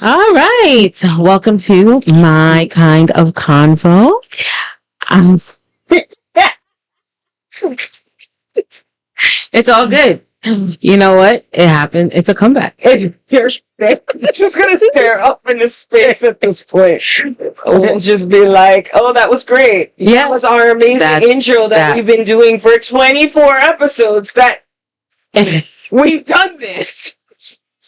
All right. Welcome to my kind of convo. Um, it's all good. You know what? It happened. It's a comeback. You're just gonna stare up into space at this point and just be like, "Oh, that was great. Yeah. That was our amazing intro that we've been doing for 24 episodes. That we've done this.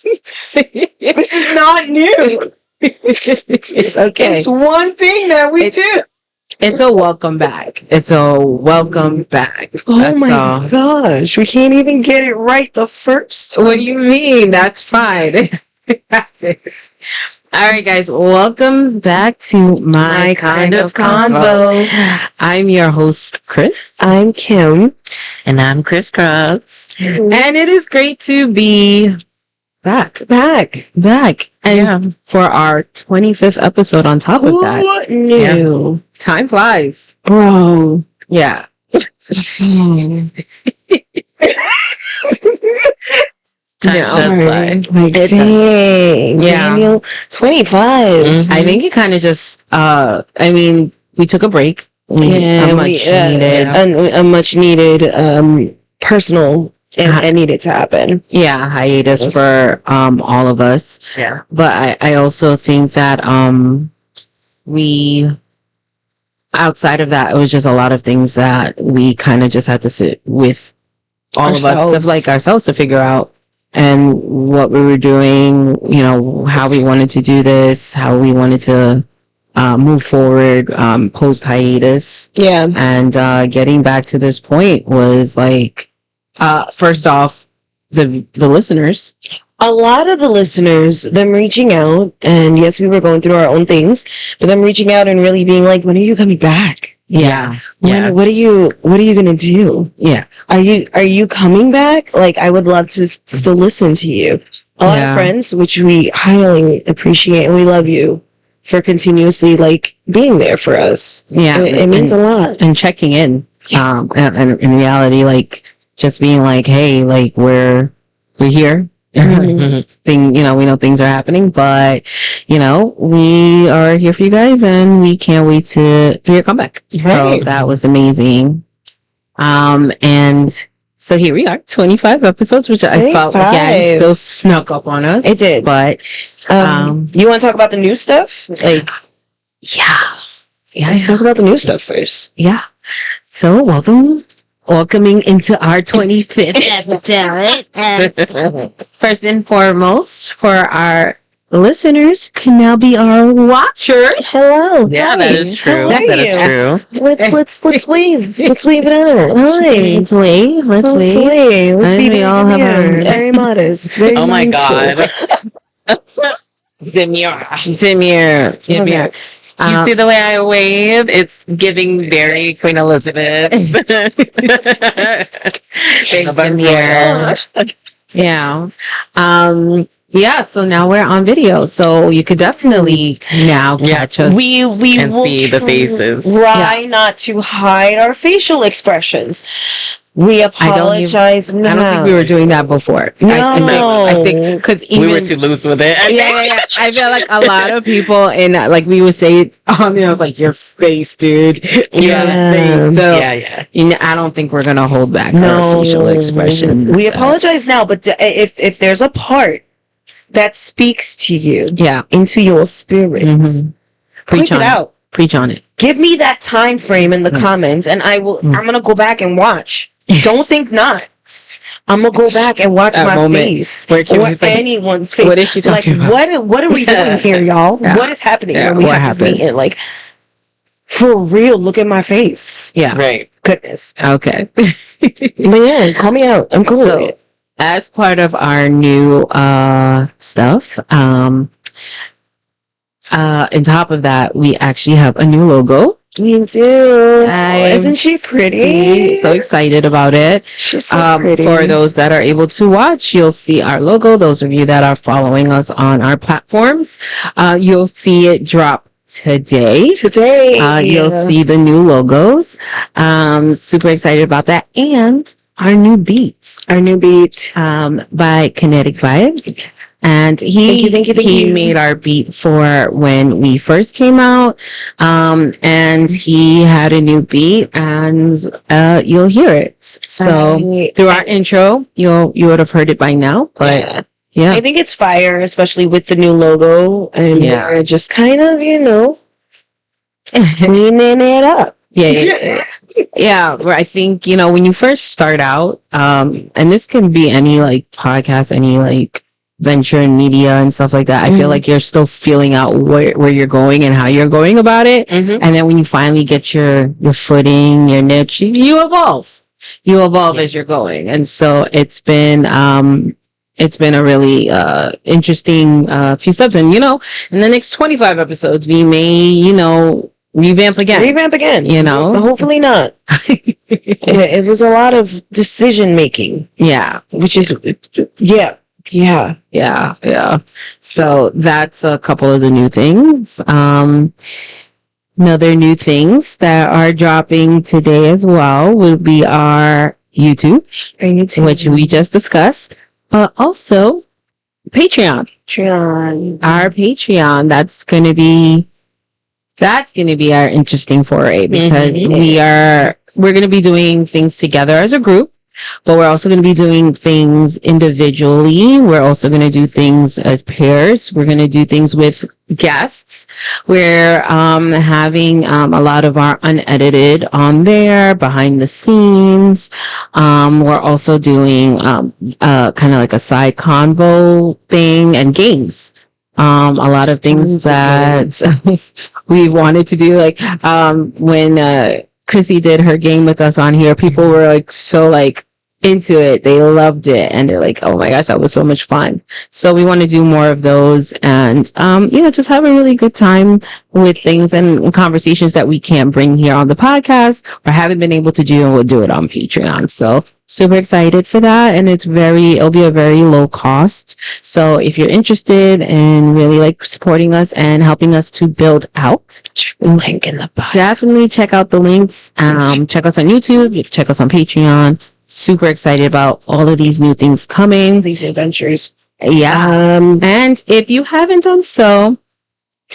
This is not new. It's okay. It's one thing that we do. It's a welcome back. It's a welcome back. Oh That's my all. gosh, we can't even get it right the first time. What do you mean? That's fine. All right, guys. Welcome back to my kind of convo. I'm your host, Criss. I'm Kim. And I'm Criss. And it is great to be back. And for our 25th episode on top of that. What new? Time flies. Bro. Yeah. Does fly. Like, dang. Yeah. Daniel, 25. Mm-hmm. I think it kind of just, we took a break. A much needed personal and needed to happen. Yeah, hiatus for all of us. Yeah. But I also think that we, outside of that, it was just a lot of things that we kind of just had to sit with all of us, ourselves, to figure out and what we were doing, you know, how we wanted to do this, how we wanted to move forward post hiatus. Yeah. And getting back to this point was like, first off, the listeners. A lot of the listeners, them reaching out, and yes, we were going through our own things, but them reaching out and really being like, when are you coming back? Yeah. What are you gonna do? Yeah. Are you coming back? Like, I would love to still listen to you. A lot of friends, which we highly appreciate, and we love you for continuously like being there for us. Yeah. It means a lot. And checking in. And in reality, like just being like, hey, like we're here. We know things are happening, but we are here for you guys, and we can't wait for your comeback. Right. So that was amazing. And so here we are, 25 episods, which 25. I felt again still snuck up on us. It did, but you want to talk about the new stuff? Like, let's talk about the new stuff first. Yeah. So welcoming into our 25th episode. First and foremost, for our listeners, can now be our watchers. Hello. Yeah, that is true. That is true. Let's wave. Let's wave it out. Let's wave. Let's wave. Let's be very very modest. Very oh my mindful. God. Zemir. You see the way I wave? It's giving very Queen Elizabeth. Yeah. So now we're on video, so you could definitely now catch us. We and will see the faces. Try not to hide our facial expressions. We apologize now. I don't think we were doing that before. No. I think because we were too loose with it. Yeah. I feel like a lot of people, and like we would say it on there, I was like, your face, dude. Yeah. So yeah. I don't think we're gonna hold back our facial expressions. We apologize now, but if there's a part that speaks to you, into your spirit, point it out. Preach on it. Give me that time frame in the comments, and I will. I'm gonna go back and watch. Don't think not. I'm gonna go back and watch my face or anyone's face. What is she talking about? What are we doing here, y'all? Yeah. What is happening when we what have happened? this meeting? Like, for real, look at my face. Yeah. Right. Goodness. Okay. But yeah, call me out. I'm cool with it. As part of our new stuff, on top of that, we actually have a new logo. We do. Isn't she pretty? So excited about it. She's so pretty. For those that are able to watch, you'll see our logo. Those of you that are following us on our platforms, you'll see it drop today. You'll see the new logos. Super excited about that. And our new beats. By Kinetic Vibes. And thank you. He made our beat for when we first came out. And he had a new beat, and you'll hear it. So through our intro, you would have heard it by now. But yeah. I think it's fire, especially with the new logo, and we're just kind of, cleaning it up. Yeah. Where I think, when you first start out, and this can be any like podcast, any like venture in media and stuff like that. I feel like you're still feeling out where you're going and how you're going about it. And then when you finally get your footing, your niche, you evolve. As you're going. And so it's been a really interesting few steps. And in the next 25 episodes, we may revamp again. Hopefully not. It was a lot of decision making. Which is yeah. So that's a couple of the new things. Another new things that are dropping today as well will be our YouTube, which we just discussed, but also Patreon. Our Patreon. That's going to be our interesting foray, because we're going to be doing things together as a group, but we're also going to be doing things individually. We're also going to do things as pairs. We're going to do things with guests. We're having a lot of our unedited on there, behind the scenes. We're also doing kind of like a side convo thing, and games. A lot of things that we wanted to do, like when Chrissy did her game with us on here, people were like so like into it. They loved it, and they're like, oh my gosh, that was so much fun. So we want to do more of those, and just have a really good time with things and conversations that we can't bring here on the podcast or haven't been able to do, and we'll do it on Patreon. So super excited for that, and it'll be a very low cost. So if you're interested in really like supporting us and helping us to build out, link in the bio. Definitely check out the links. Check us on YouTube, check us on Patreon. Super excited about all of these new things coming. These new ventures. Yeah. And if you haven't done so,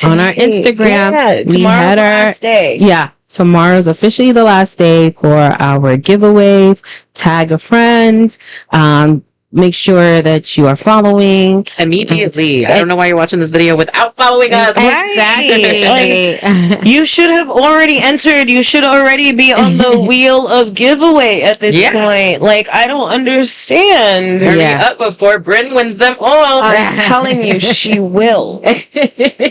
on our Instagram, tomorrow's the last day. Yeah. Tomorrow's officially the last day for our giveaways. Tag a friend. Make sure that you are following immediately. I don't know why you're watching this video without following us. Exactly. You should have already entered. You should already be on the wheel of giveaway at this point. Like, I don't understand. Hurry up before Bryn wins them all. I'm telling you, she will.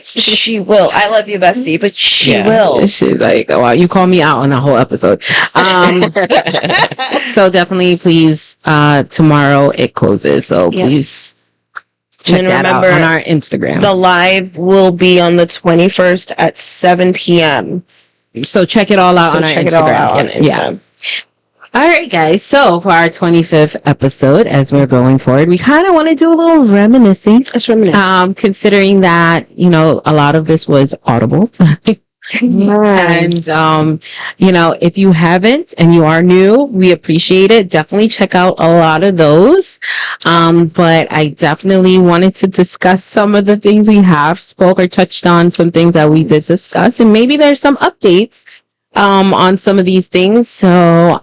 She will. I love you, bestie, but she will. She's like, wow, you call me out on a whole episode. So definitely, please, tomorrow it closes, so please check that out on our Instagram. The live will be on the 21st at 7 p.m. So check it all out on our Instagram. Yeah. All right, guys. So for our 25th episode, as we're going forward, we kind of want to do a little reminiscing. Let's reminisce. Considering that, a lot of this was audible. And if you haven't and you are new, we appreciate it. Definitely check out a lot of those. But I definitely wanted to discuss some of the things we have spoke or touched on, some things that we did discuss, and maybe there's some updates on some of these things. So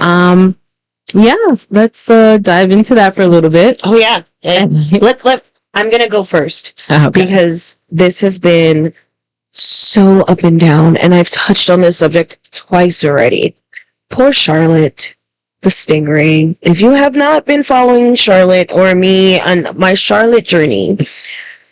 let's dive into that for a little bit. Oh yeah. I'm gonna go first. Because this has been so up and down, and I've touched on this subject twice already. Poor Charlotte, the stingray. If you have not been following Charlotte or me on my Charlotte journey,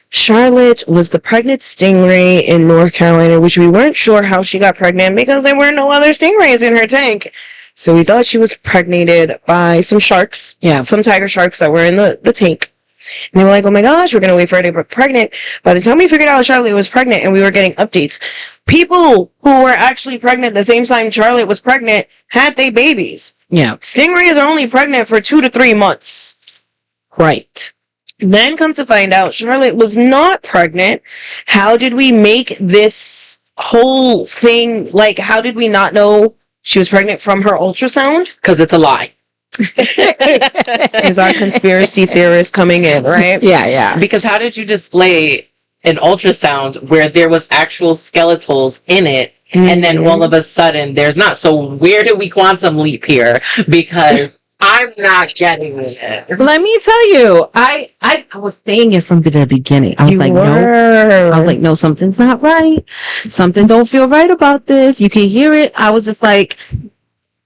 Charlotte was the pregnant stingray in North Carolina, which we weren't sure how she got pregnant because there were no other stingrays in her tank. So we thought she was pregnated by some sharks, some tiger sharks that were in the tank. And they were like, oh my gosh, we're going to wait for her to get pregnant. By the time we figured out Charlotte was pregnant and we were getting updates, people who were actually pregnant the same time Charlotte was pregnant had their babies. Yeah. Stingrays are only pregnant for 2 to 3 months. Right. Then come to find out Charlotte was not pregnant. How did we make this whole thing, like, how did we not know she was pregnant from her ultrasound? Because it's a lie. Is our conspiracy theorist coming in, right? Yeah. Because how did you display an ultrasound where there was actual skeletals in it, and then all of a sudden there's not? So where do we quantum leap here? Because I'm not getting it. Let me tell you, I was saying it from the beginning. I was no, something's not right. Something don't feel right about this. You can hear it. I was just like,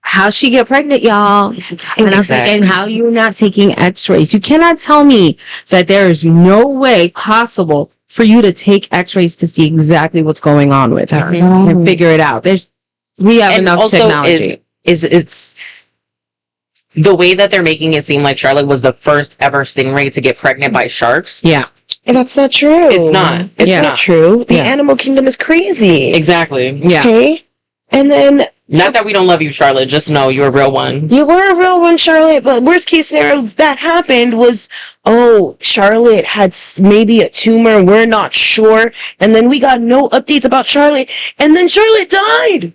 how she get pregnant, y'all? And I was like, and how you're not taking x-rays. You cannot tell me that there is no way possible for you to take x-rays to see exactly what's going on with her and figure it out. We have enough technology. It's the way that they're making it seem like Charlotte was the first ever stingray to get pregnant by sharks. Yeah. And that's not true. It's not. It's not true. The animal kingdom is crazy. Exactly. Yeah. Okay? And then... Not that we don't love you, Charlotte. Just know you're a real one. You were a real one, Charlotte. But worst case scenario that happened was, Charlotte had maybe a tumor. We're not sure. And then we got no updates about Charlotte. And then Charlotte died.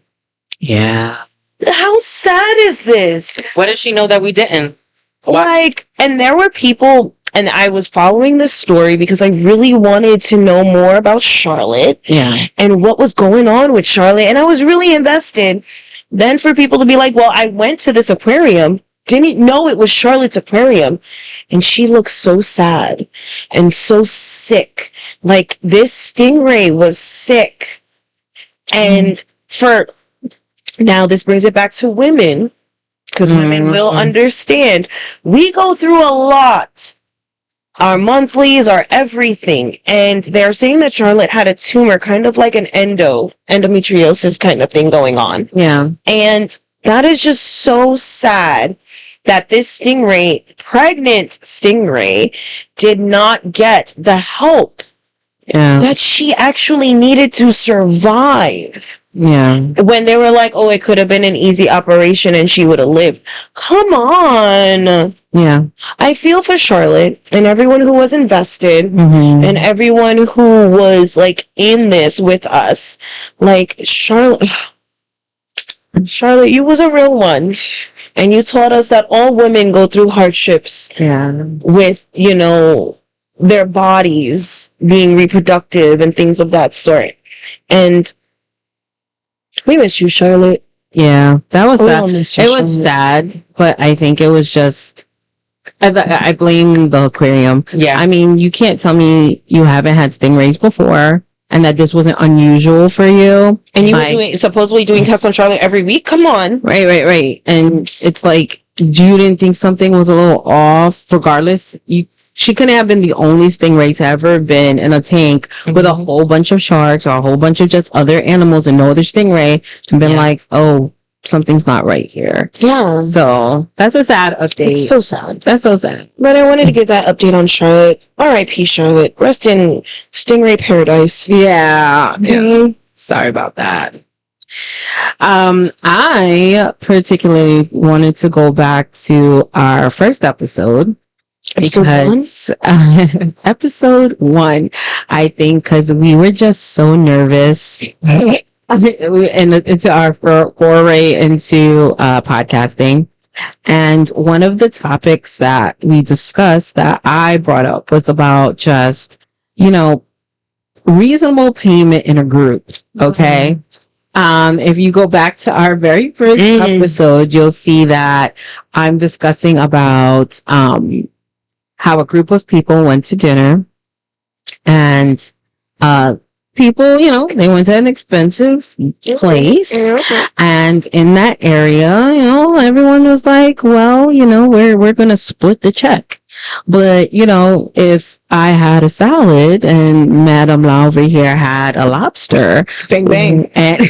Yeah. How sad is this? What does she know that we didn't? What? And there were people... And I was following this story because I really wanted to know more about Charlotte. Yeah. And what was going on with Charlotte. And I was really invested. Then for people to be like, well, I went to this aquarium, didn't know it was Charlotte's aquarium. And she looked so sad and so sick. Like this stingray was sick. And now this brings it back to women. Because women will understand. We go through a lot. Our monthlies, our everything. And they're saying that Charlotte had a tumor, kind of like an endometriosis kind of thing going on. Yeah. And that is just so sad that this pregnant stingray, did not get the help that she actually needed to survive. Yeah. When they were like, it could have been an easy operation and she would have lived. Come on. Yeah. I feel for Charlotte and everyone who was invested and everyone who was like in this with us. Like Charlotte, you was a real one. And you taught us that all women go through hardships with, their bodies being reproductive and things of that sort. And we miss you, Charlotte. Yeah, that was sad. It was sad, but I think it was just... I blame the aquarium. Yeah. I mean, you can't tell me you haven't had stingrays before and that this wasn't unusual for you. And you were supposedly doing tests on Charlotte every week? Come on. Right. And it's like, you didn't think something was a little off? Regardless, she couldn't have been the only stingray to ever been in a tank with a whole bunch of sharks or a whole bunch of just other animals and no other stingray and been like, something's not right here. Yeah. So that's a sad update. It's so sad. That's so sad. But I wanted to give that update on Charlotte. R.I.P. Charlotte. Rest in stingray paradise. Yeah. Sorry about that. I particularly wanted to go back to our first episode. Episode 1, I think, because we were just so nervous. And into our foray into podcasting. And one of the topics that we discussed that I brought up was about just, reasonable payment in a group. Okay. If you go back to our very first episode, you'll see that I'm discussing about how a group of people went to dinner and people, they went to an expensive place and in that area, everyone was like, well, we're going to split the check. But, if I had a salad and Madame La over here had a lobster. Bang, bang. And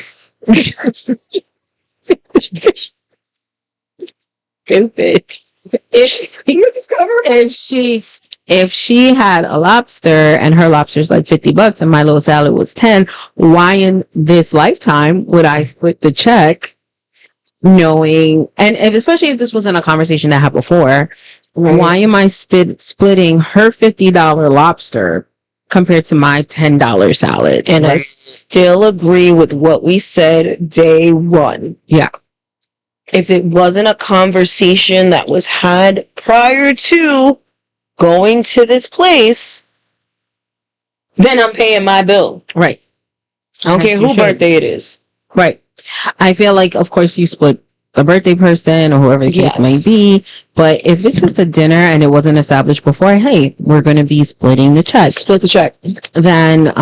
stupid. If she had a lobster and her lobster's like $50 and my little salad was 10, why in this lifetime would I split the check knowing, and especially if this wasn't a conversation that had before, why am I splitting her $50 lobster compared to my $10 salad? And I still agree with what we said day one. Yeah. if it wasn't a conversation that was had prior to going to this place, then I'm paying my bill. Right. I don't care whose birthday it is. Right. I feel like, of course, you split the birthday person or whoever the case may be. But if it's just a dinner and it wasn't established before, hey, we're going to be splitting the check. Split the check. Then,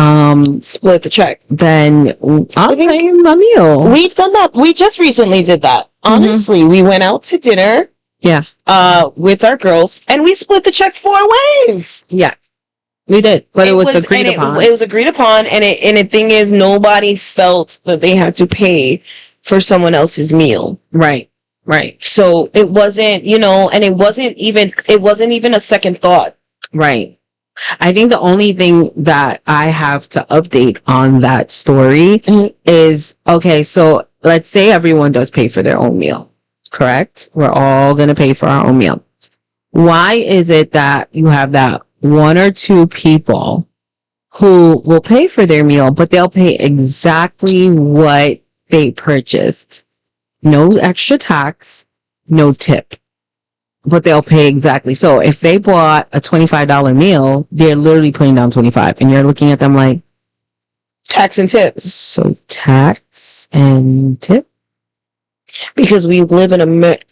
split the check. Then I'll pay my meal. We've done that. We just recently did that. Honestly, we went out to dinner. Yeah. With our girls, and we split the check 4 ways. Yes. We did, but it was agreed upon. It was agreed upon, and the thing is, nobody felt that they had to pay for someone else's meal. Right. Right. So it wasn't, and it wasn't even a second thought. Right. I think the only thing that I have to update on that story is, okay, so let's say everyone does pay for their own meal, correct? We're all going to pay for our own meal. Why is it that you have that 1 or 2 people who will pay for their meal, but they'll pay exactly what they purchased? No extra tax, no tip. But they'll pay exactly. So if they bought a $25 meal, they're literally putting down $25, and you're looking at them like, tax and tips. So tax and tip? Because we live in America.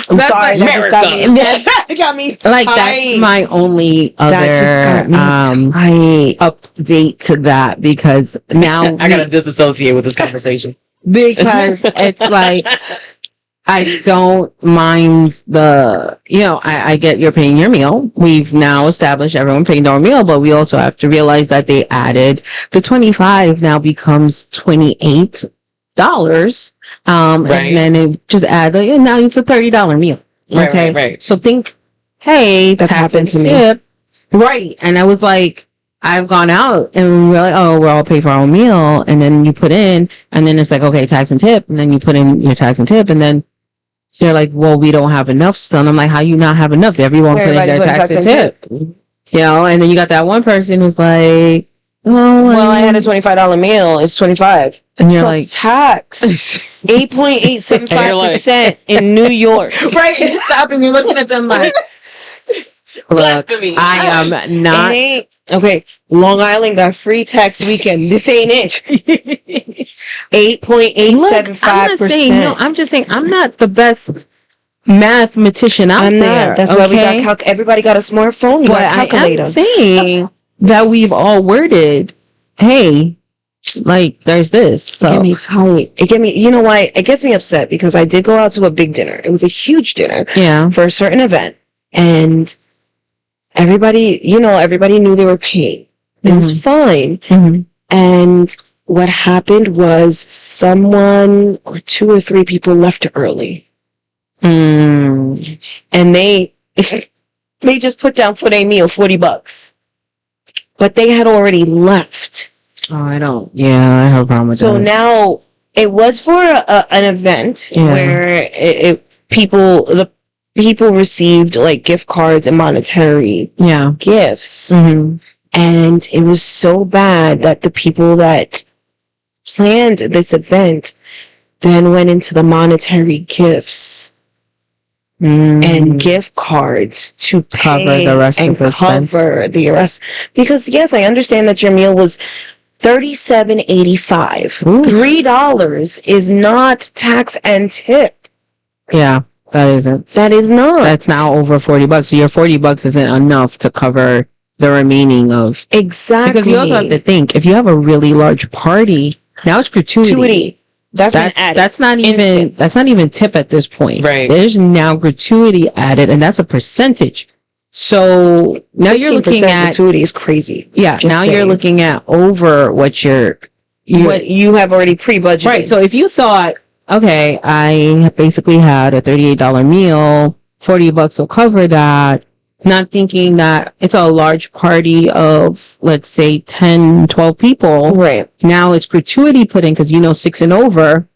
I'm sorry, that just got me. That got me like tight. That's my only other update to that, because now I gotta disassociate with this conversation because it's like, I don't mind I get you're paying your meal. We've now established everyone paying their meal, but we also have to realize that they added the 25 now becomes $28. And then it just adds, now it's a $30 meal. Okay. Right. So think, hey, that's happened to me. Right. And I was like, I've gone out and we're like, oh, we're all pay for our own meal. And then you put in, and then it's like, okay, tax and tip. And then you put in your tax and tip. And then they're like, well, we don't have enough still. And I'm like, how you not have enough? Everyone put in their tax and tip. And then you got that one person who's like, well, I had a $25 meal. It's $25. And you're plus like, tax 8.875% in New York. Right. And you stop and you're looking at them like, look, I am not. Okay, Long Island got free tax weekend. This ain't it. 8.875%. I'm just saying, I'm not the best mathematician out there. That's why we got everybody got a smartphone. You got a calculator. I am saying that we've all worded, hey, like there's this. So it gets me tight. You know why? It gets me upset because I did go out to a big dinner. It was a huge dinner. Yeah. For a certain event, and everybody knew they were paying. It was fine. And what happened was someone or 2 or 3 people left early. And they just put down for their meal $40. But they had already left. Oh, I have a problem with that. So now it was for an event where the people received like gift cards and monetary gifts. And it was so bad that the people that planned this event then went into the monetary gifts and gift cards to pay cover the rest and of the cover the rest. Because yes, I understand that your meal was $37.85. $3 is not tax and tip. Yeah. That isn't. That is not. That's now over $40. So your $40 isn't enough to cover the remaining of. Exactly. Because you also have to think, if you have a really large party, now it's gratuity. That's been added. That's not even tip at this point. Right. There's now gratuity added, and that's a percentage. So now you're looking at gratuity is crazy. Yeah. Now you're looking at over what you have already pre-budgeted. Right. So if you thought, okay, I basically had a $38 meal, $40 will cover that, not thinking that it's a large party of, let's say, 10, 12 people. Right. Now it's gratuity put in because 6 and over,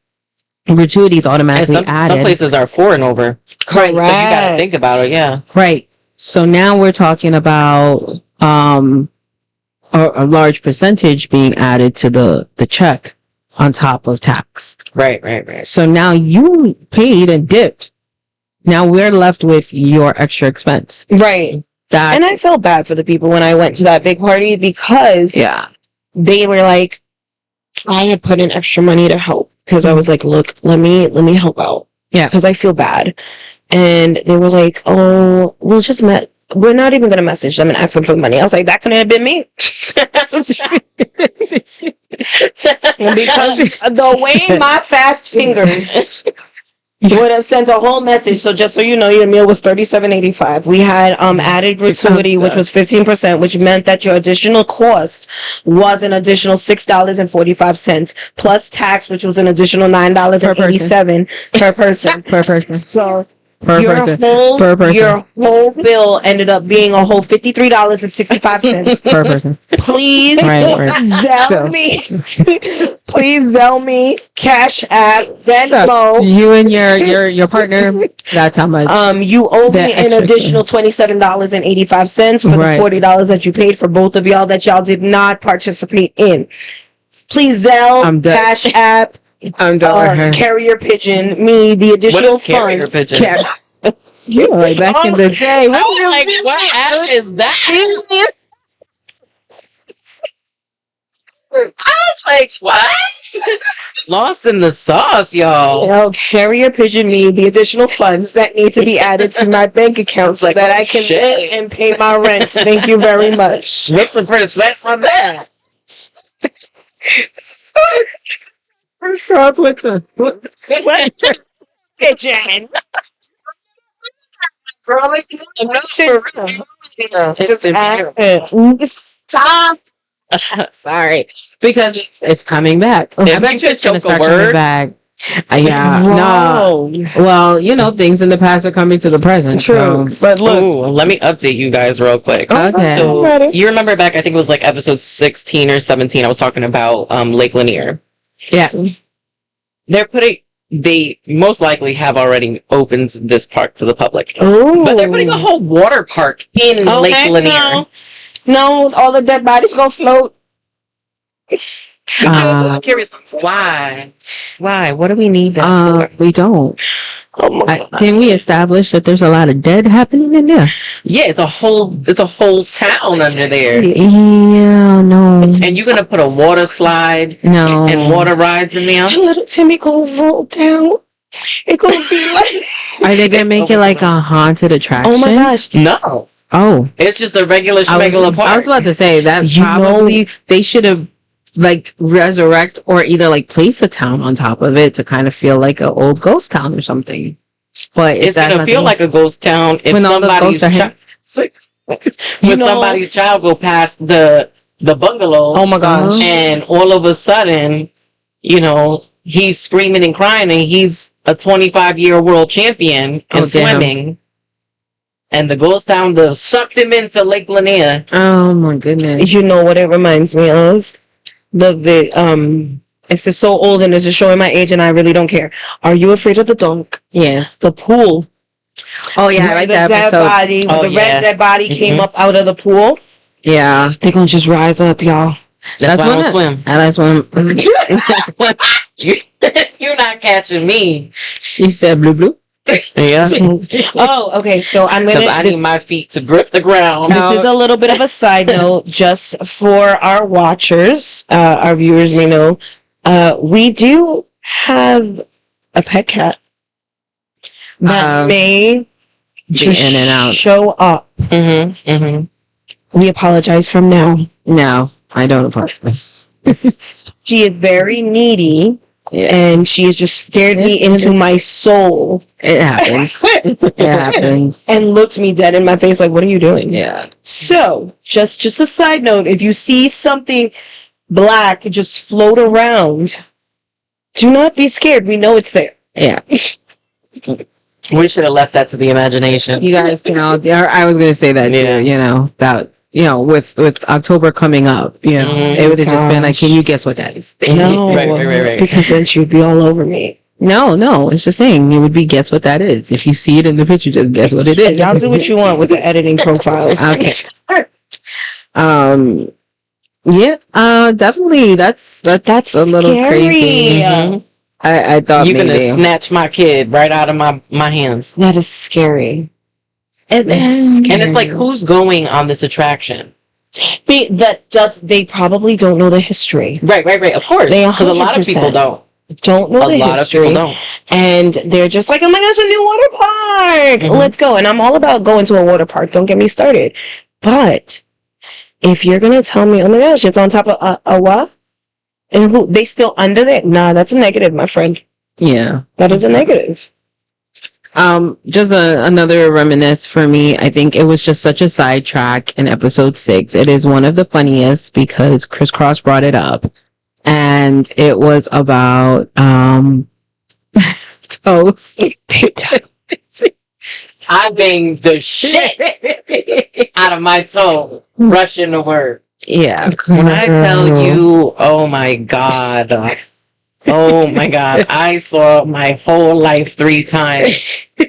and gratuity is automatically added. Some places are 4 and over. Correct. So you got to think about it, yeah. Right. So now we're talking about a large percentage being added to the check. on top of tax. Right. So now you paid and dipped. Now we're left with your extra expense. Right. And I felt bad for the people when I went to that big party because they were like, I had put in extra money to help because I was like, look, let me help out. Yeah. Because I feel bad. And they were like, oh, we're not even going to message them and ask them for the money. I was like, that couldn't have been me. Because the way my fast fingers would have sent a whole message. So just so you know, your meal was $37.85. We had added gratuity, which was 15%, which meant that your additional cost was an additional $6.45 plus tax, which was an additional $9.87 per person. Per person. So per person. Your whole bill ended up being a whole $53.65 per person. Please Zelle me. Please Zelle me. Cash App. Venmo. You and your partner. That's how much. You owe me an additional $27.85 for the $40 that you paid for both of y'all that y'all did not participate in. Please Zelle. Cash App. I'm done. Carrier pigeon me the additional carrier funds. Pigeon? You know, like back in the day. What app is that? I was like, what? Lost in the sauce, y'all. Carrier pigeon me the additional funds that need to be added to my bank account so that I can live and pay my rent. Thank you very much. What's the percent on that? Starts with the pigeon. Stop. Sorry, because it's coming back. I bet you it's gonna start coming back. No. Well, you know, things in the past are coming to the present. True. So. But look, let me update you guys real quick. Okay. So you remember back, I think it was like episode 16 or 17, I was talking about Lake Lanier. Yeah. They most likely have already opened this park to the public. Ooh. But they're putting a whole water park in Lake Lanier. No, all the dead bodies gonna float. I was just curious, why? What do we need that for? We don't. Oh my God. Didn't we establish that there's a lot of dead happening in there? Yeah, it's a whole town under there. Yeah, no. And you're gonna put a water slide and water rides in there? Little Timmy gonna roll down. It gonna be like. Are they gonna make it like a haunted attraction? Oh my gosh. No. Oh. It's just a regular schmegular park. I was about to say that probably they should have like resurrect or either like place a town on top of it to kind of feel like an old ghost town or something. But it's gonna feel like a ghost town if somebody's child go past the bungalow. Oh my gosh. And all of a sudden, you know, he's screaming and crying and he's a 25-year world champion in swimming. And the ghost town sucked him into Lake Lanier. Oh my goodness. You know what it reminds me of? It's just so old and it's just showing my age and I really don't care. Are You Afraid of the Dark? Yeah. The pool. Oh yeah, right. The dead body, red dead body came up out of the pool. Yeah. They're gonna just rise up, y'all. That's why I don't swim. And that's when you're not catching me. She said blue. Yeah. Oh, okay. So I'm gonna. Because I need my feet to grip the ground. This is a little bit of a side note, just for our watchers, our viewers may know. We do have a pet cat that may just in and out. show up. Mm-hmm. Mm-hmm. We apologize from now. No, I don't apologize. She is very needy. Yeah. And she has just stared me into my soul. It happens. It happens. And looked me dead in my face like, what are you doing? Yeah. So, just a side note, if you see something black just float around, do not be scared. We know it's there. Yeah. We should have left that to the imagination. You guys can all, I was going to say that too, you know, that, you know, with October coming up, you know, it would have just been like, can you guess what that is? No, right. Because then she'd be all over me. No, it's just saying it would be guess what that is. If you see it in the picture, just guess what it is. Y'all do what you want with the editing profiles. Okay. Yeah, definitely. That's a little scary. crazy. I thought you're gonna maybe snatch my kid right out of my hands. That is scary. And it's like, who's going on this attraction? They probably don't know the history. Right. Of course, because a lot of people don't know the history. Of people don't. And they're just like, oh my gosh, a new water park. Let's go. And I'm all about going to a water park. Don't get me started. But if you're going to tell me, oh my gosh, it's on top of a what? And who they still under there? Nah, that's a negative, my friend. Yeah. That is a negative. Just another reminisce for me. I think it was just such a sidetrack in episode 6. It is one of the funniest because Criss brought it up. And it was about toast. I banged the shit out of my toe rushing the word. Yeah. When I tell you, oh my God, I saw my whole life 3 times. and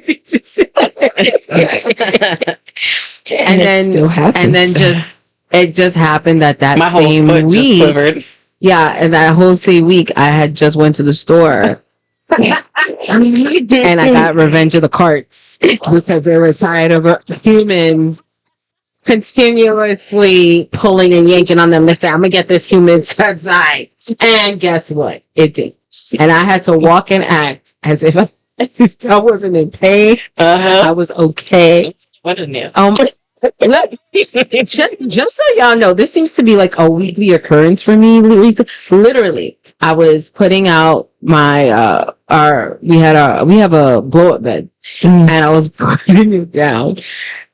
then it just happened that my same whole foot week. just quivered. Yeah, and that whole same week, I had just went to the store. And I got Revenge of the Carts because they were tired of humans continuously pulling and yanking on them. They say, I'm gonna get this human to die. And guess what? It did. And I had to walk and act as if I wasn't in pain. I was okay. What a nip. Just so y'all know, this seems to be like a weekly occurrence for me. Literally, I was putting out my we have a blow up bed, and I was putting it down,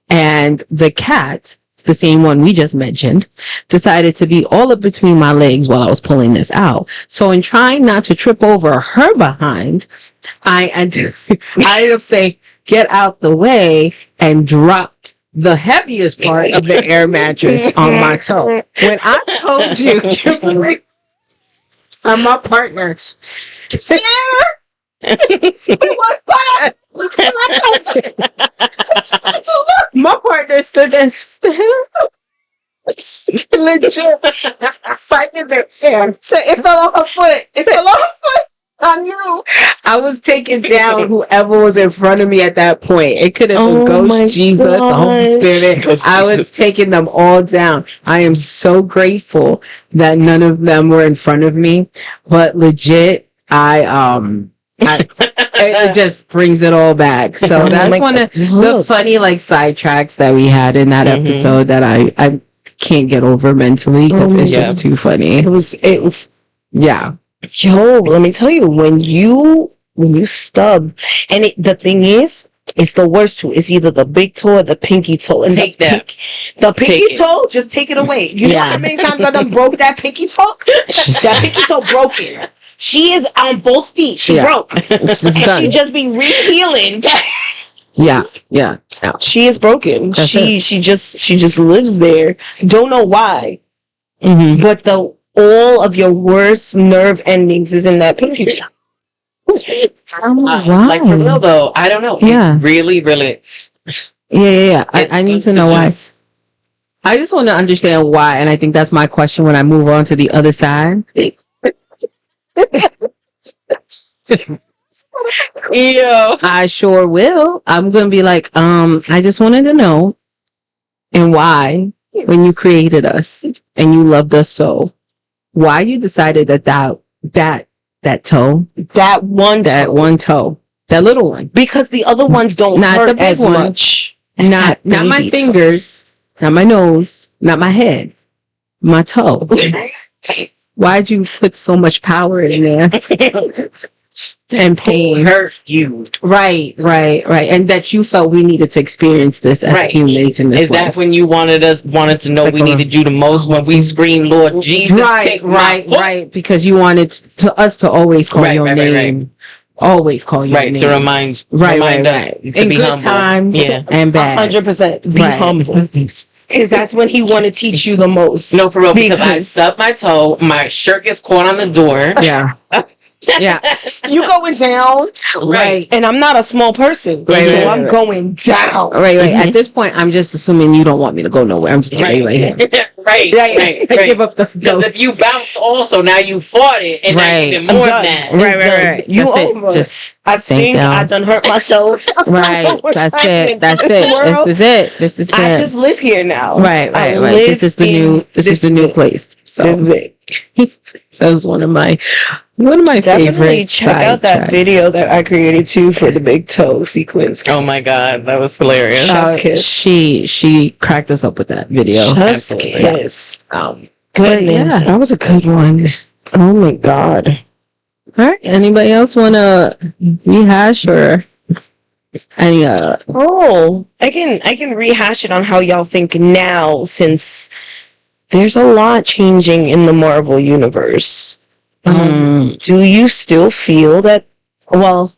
and the cat, the same one we just mentioned, decided to be all up between my legs while I was pulling this out. So in trying not to trip over her behind, I say, get out the way, and dropped the heaviest part of the air mattress on my toe. When I told you, Kimberly, I'm my partner. My partner stood there legit fighting their chair. So it fell on her foot. I knew I was taking down whoever was in front of me at that point. It could have been Ghost Jesus, the Holy Spirit. I was taking them all down. I am so grateful that none of them were in front of me. But legit, it just brings it all back. So that's one of the funny sidetracks that we had in that episode that I can't get over mentally because it's just too funny. It was yeah. Yo, let me tell you, when you stub, and the thing is, it's the worst two. It's either the big toe or the pinky toe. And the pinky toe, just take it away. You know how many times I done broke that pinky toe? That pinky toe broken. She is on both feet. She broke. And she just be rehealing. Yeah. She is broken. She just lives there. Don't know why. But all of your worst nerve endings is in that pinky toe. Like for real though, I don't know. Yeah. Really. Yeah. I need to know why. I just want to understand why, and I think that's my question when I move on to the other side. I sure will. I'm gonna be like, I just wanted to know, and why, when you created us and you loved us so, why you decided that toe, that one toe, that little one, because the other ones don't hurt as much. Not my fingers, not my nose, not my head, my toe. Why'd you put so much power in there? And pain hurt you. Right. And that you felt we needed to experience this as humans in this life. Is that when you wanted to know we needed you the most, when we screamed, Lord Jesus, take my foot? Right. Because you wanted us to always call your name. Always call your name. To remind us to in be good humble. Times and bad. 100%. Be humble. Because that's when he want to teach you the most. No, for real. Because I stubbed my toe. My shirt gets caught on the door. Yeah. Yeah. You going down. Right. And I'm not a small person. Right, so right, I'm right. going down. Right. At this point, I'm just assuming you don't want me to go nowhere. I'm just right here. right. I give up the Because if you bounce also, now you fought it, and now you're even more mad. Right. You That's over. it. Just I sink think down. I done hurt myself. Right. That's it. That's This it. world. This is it. I just live here now. Right. This is the new place. So this is it. So it was one of my Definitely favorite. check out that video that I created too for the big toe sequence. Oh my god, that was hilarious. Chef's kiss. She cracked us up with that video. Chef's Absolutely. kiss. Goodness, That was a good one. Oh my god. All right. Anybody else want to rehash or any? I can rehash it on how y'all think now, since there's a lot changing in the Marvel universe. Do you still feel that? Well,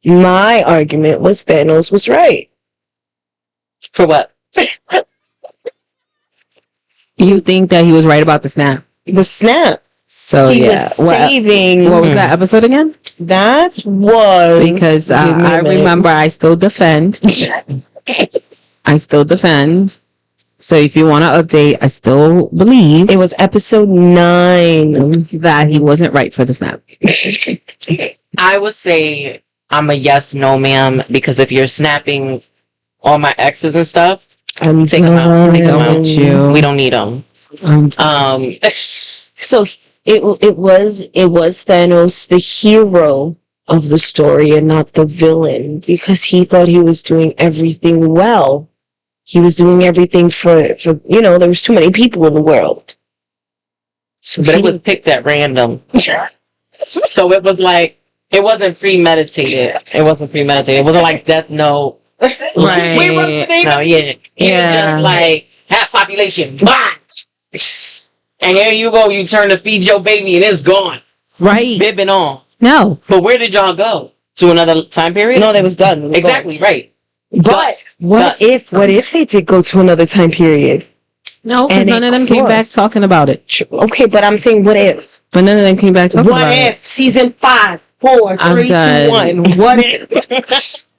my argument was Thanos was right. For what? You think that he was right about the snap? The snap. So He yeah, was saving. what was that episode again? That was Because give me a I minute. remember I still defend. So if you want to update, I still believe It was episode 9. that he wasn't right for the snap. I would say I'm a yes, no, ma'am, because if you're snapping all my exes and stuff, take them out. Take them out. You. We don't need them. So it was Thanos, the hero of the story, and not the villain, because he thought he was doing everything well. He was doing everything for there was too many people in the world. So but it was picked at random. So it was like, it wasn't premeditated. It wasn't like Death Note. Right. We wrote the name. No, yeah. It was just like, half population, botch. And here you go, you turn to feed your baby and it's gone. Right. Bibbing on. No. But where did y'all go? To another time period? No, that was done. Exactly, right. But what if they did go to another time period? No, because And none it of them came back crossed. talking about it. Okay, but I'm saying what if? But none of them came back talking What about if it. season 5, 4, I'm 3, 2, done. 1? What if?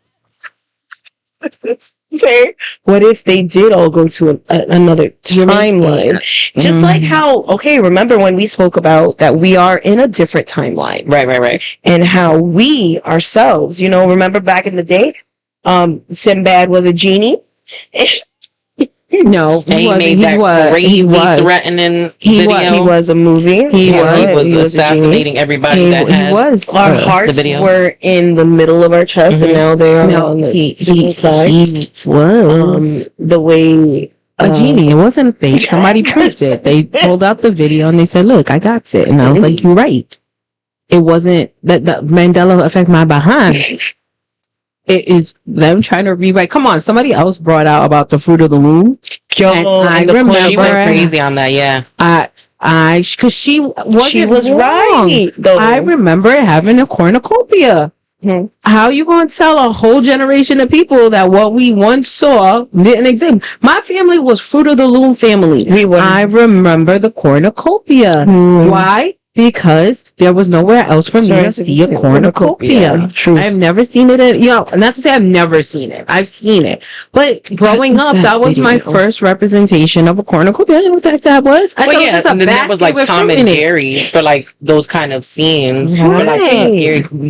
Okay. What if they did all go to another timeline? Just like how, remember when we spoke about that we are in a different timeline. Right. And how we ourselves, remember back in the day, Sinbad was a genie. No, And he made that crazy threatening video. He was a movie. He was a assassinating genie. everybody that had. He was. Our hearts were in the middle of our chest, and now they are on the physical side. He was The way a genie. It wasn't fake. Somebody proved it. They pulled out the video and they said, "Look, I got it." And I was like, "You're right. It wasn't that the Mandela effect. My behind." It is them trying to rewrite. Come on, somebody else brought out about the fruit of the loom. I remember She went crazy on that. Yeah, because she was wrong. Right. Though. I remember having a cornucopia. How you going to tell a whole generation of people that what we once saw didn't exist? My family was fruit of the loom family. I remember the cornucopia. Why? Because there was nowhere else for me to see a cornucopia. True. I've never seen it not to say I've never seen it. I've seen it. But growing up, that was my first representation of a cornucopia. I didn't know what that was. I thought it was just a and then there was like basket with Tom fruit and in it. Jerry's for like those kind of scenes. For like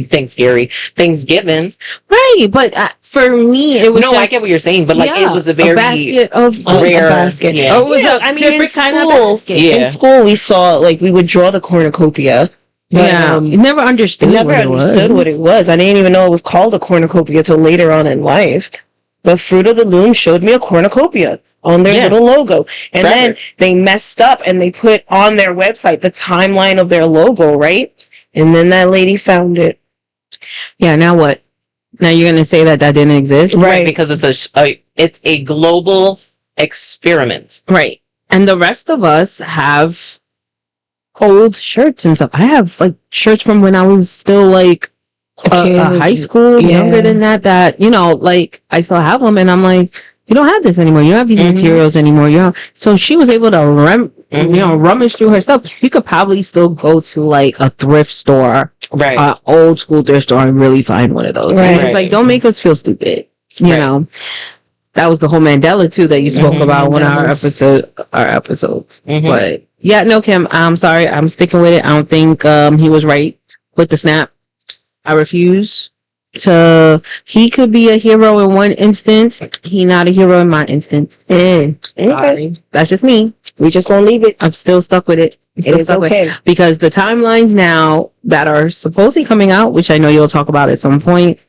Thanksgiving. Right, but for me, it was I get what you're saying, but like it was a very basket of rare a basket. Yeah. Oh, it was a different kind of basket. Yeah. In school, we saw we would draw the cornucopia. But, never understood. What it was. I didn't even know it was called a cornucopia till later on in life. But Fruit of the Loom showed me a cornucopia on their little logo, and then they messed up and they put on their website the timeline of their logo, right? And then that lady found it. Yeah. Now what? Now you're gonna say that didn't exist, right? Because it's a global experiment, right? And the rest of us have old shirts and stuff. I have shirts from when I was still a high school, younger than that, I still have them, and I'm like, you don't have this anymore. You don't have these materials anymore. You know, so she was able to rummage through her stuff. You could probably still go to like a thrift store, right? Old school thrift store and really find one of those. Right. And it's like, don't make us feel stupid. You know, that was the whole Mandela too that you spoke about one of our episodes. But yeah, no, Kim, I'm sorry. I'm sticking with it. I don't think he was right with the snap. I refuse to. He could be a hero in one instance. He not a hero in my instance. Okay. That's just me. We just gonna leave it. I'm still stuck with it. It is okay. Because the timelines now that are supposedly coming out, which I know you'll talk about at some point,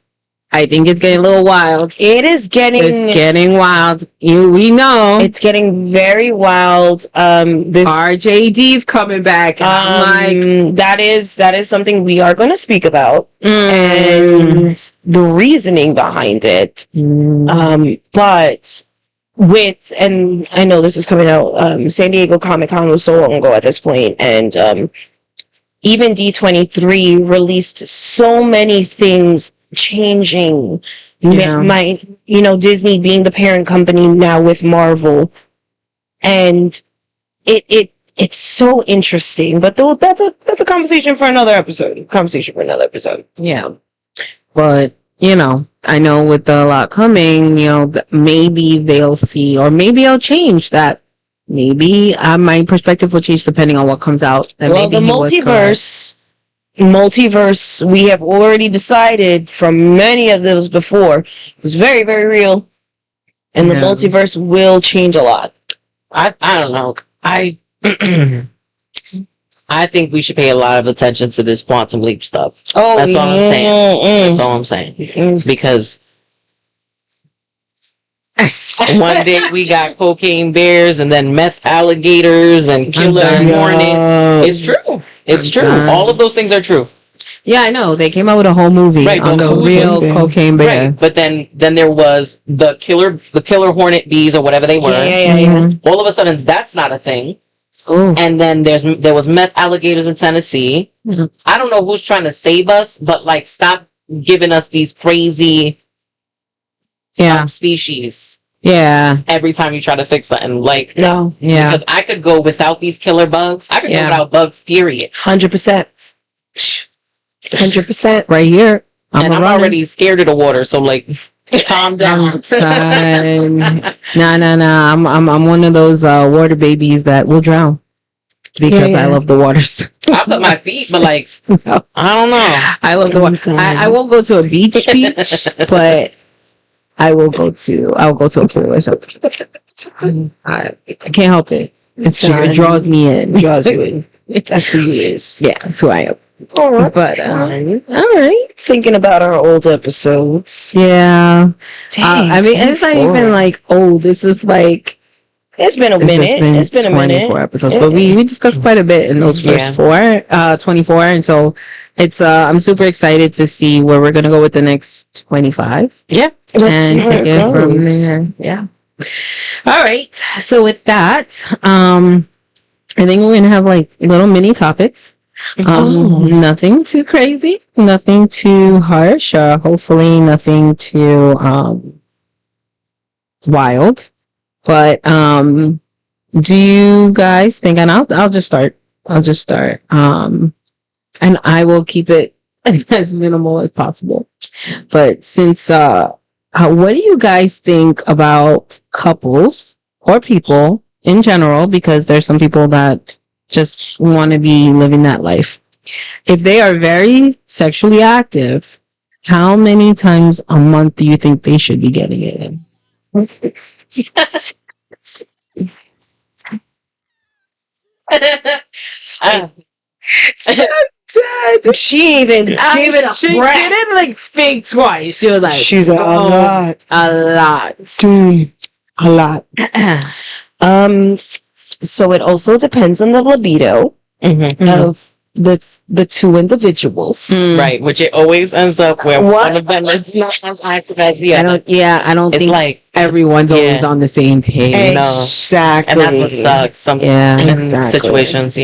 I think it's getting a little wild. It's getting wild. We know. It's getting very wild. This RJD's coming back. And that is something we are going to speak about. And the reasoning behind it. But with, and I know this is coming out, San Diego Comic-Con was so long ago at this point, and even D23 released so many things changing. Disney being the parent company now with Marvel, and it's so interesting. But that's a conversation for another episode. Yeah, but I know with a lot coming, maybe they'll see, or maybe I'll change that. Maybe my perspective will change depending on what comes out. Well, the multiverse, we have already decided from many of those before, was very, very real. And the multiverse will change a lot. I don't know. I think we should pay a lot of attention to this quantum leap stuff. Oh, that's all I'm saying. That's all I'm saying. Because one day we got cocaine bears and then meth alligators and killer hornets. It's true. It's true. All of those things are true. Yeah, I know. They came out with a whole movie on the real cocaine bear. Right. But then there was the killer hornet bees or whatever they were. Yeah. All of a sudden, that's not a thing. Ooh. And then there was meth alligators in Tennessee. Mm-hmm. I don't know who's trying to save us, but like, stop giving us these crazy species. Yeah. Every time you try to fix something, like, no. Yeah. Because I could go without these killer bugs. I could go without bugs, period. 100%. 100%. Right here. I'm already scared of the water, so like, calm down. Nah. I'm one of those water babies that will drown because I love the waters. I put my feet, but like, no. I don't know. I love the water. I won't go to a beach, but I will go to a pool or something. I can't help it. It draws me in. Draws you in. That's who you is. Yeah, that's who I am. Oh, that's fun. All right. Thinking about our old episodes. Yeah. Dang, I mean, it's not even like old. This is like, it's been a minute. It's been 24 episodes, but we discussed quite a bit in those first 24. And so it's, I'm super excited to see where we're going to go with the next 25. Yeah. Let's take it from there. Yeah. All right. So with that, I think we're going to have like little mini topics. Nothing too crazy, nothing too harsh, hopefully nothing too wild. But do you guys think, and I'll just start. And I will keep it as minimal as possible. But since what do you guys think about couples or people in general, because there's some people that just want to be living that life. If they are very sexually active, how many times a month do you think they should be getting it in? She even gave it a she breath. She didn't like think twice. She was like, she's a lot. Dude, a lot. So it also depends on the libido of the two individuals. Right, which it always ends up where one of them is not as active as the other. I don't think like everyone's always on the same page. Exactly. And that's what sucks. Some situations,